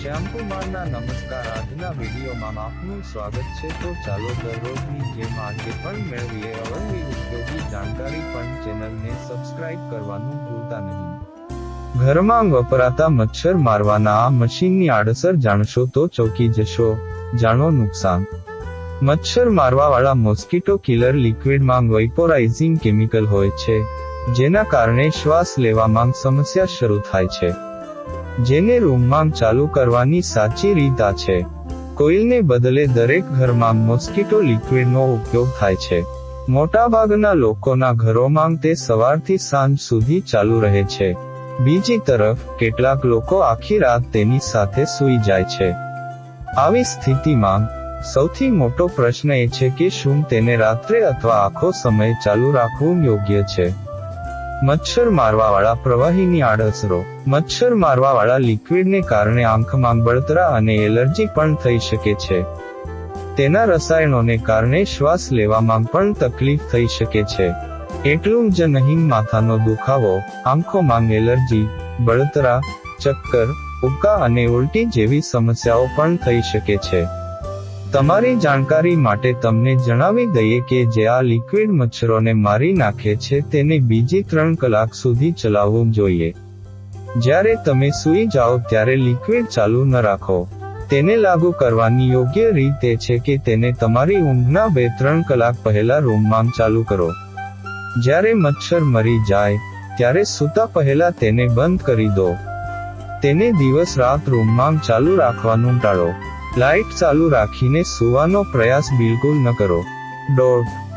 શ્યામકુમારના નમસ્કાર. આજના વિડીયોમાં આપનું સ્વાગત છે. તો ચાલો દરરોજની જેમ આજે પણ મેળવીએ અવનવી ઉપયોગી જાણકારી. પણ ચેનલને સબસ્ક્રાઇબ કરવાનું ભૂલતા નહીં. ઘરમાં વપરાતા મચ્છર મારવાના આ મશીનની આડઅસર જાણશો તો ચોંકી જશો. જાણો નુકસાન. મચ્છર મારવાવાળા મોસ્કીટો કિલર લિક્વિડમાં વેપોરાઇઝિંગ કેમિકલ હોય છે, જેના કારણે શ્વાસ લેવામાં સમસ્યા શરૂ થાય છે. જેને રૂમમાં ચાલુ કરવાની સાચી રીત આ છે. કોઇલને બદલે દરેક ઘરમાં મોસ્કીટો લિક્વિડનો ઉપયોગ થાય છે. મોટાભાગના લોકોના ઘરોમાં તે સવારથી સાંજ સુધી ચાલુ રહે છે. બીજી તરફ કેટલાક લોકો આખી રાત તેની સાથે સૂઈ જાય છે. આવી સ્થિતિમાં સૌથી મોટો પ્રશ્ન એ છે કે શું તેને રાત્રે અથવા આખો સમય ચાલુ રાખવું યોગ્ય છે. મચ્છર મારવાવાળા પ્રવાહીની આડઅસરો. મચ્છર મારવાવાળા લિક્વિડને કારણે આંખમાં બળતરા અને એલર્જી પણ થઈ શકે છે. તેના રસાયણોને કારણે શ્વાસ લેવામાં પણ તકલીફ થઈ શકે છે. એટલું જ નહીં, માથાનો દુખાવો, આંખોમાં એલર્જી, બળતરા, ચક્કર, ઉબકા અને ઉલટી જેવી સમસ્યાઓ પણ થઈ શકે છે. તમારી જાણકારી માટે તમને જણાવી દઈએ કે જે આ લિક્વિડ મચ્છરોને મારી નાખે છે તેને બીજી 3 કલાક સુધી ચલાવવું જોઈએ. જ્યારે તમે સૂઈ જાઓ ત્યારે લિક્વિડ ચાલુ ન રાખો. તેને લાગુ કરવાની યોગ્ય રીત એ છે કે તેને તમારી ઊંઘના 2-3 કલાક પહેલા રૂમમાં ચાલુ કરો. જ્યારે મચ્છર મરી જાય ત્યારે સૂતા પહેલા તેને બંધ કરી દો. તેને દિવસ રાત રૂમમાં ચાલુ રાખવાનું ટાળો. લાઇટ ચાલુ રાખીને સૂવાનો પ્રયાસ બિલકુલ ન કરો.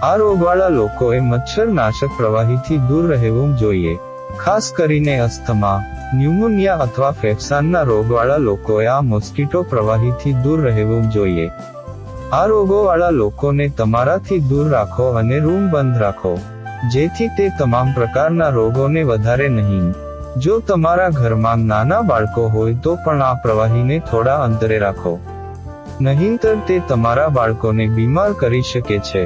આ રોગવાળા લોકોએ મચ્છરનાશક પ્રવાહીથી દૂર રહેવું જોઈએ. ખાસ કરીને અસ્થમા, ન્યુમોનિયા અથવા ફેફસાંના રોગવાળા લોકોએ આ મોસ્કીટો પ્રવાહીથી દૂર રહેવું જોઈએ. આ રોગોવાળા લોકોને તમારાથી દૂર રાખો અને રૂમ બંધ રાખો, જેથી તે તમામ પ્રકારના રોગોને વધારે નહીં. જો તમારા ઘરમાં નાના બાળકો હોય તો પણ આ પ્રવાહીને થોડા અંતરે રાખો. નહીંતર તે તમારા બાળકોને બીમાર કરી શકે છે.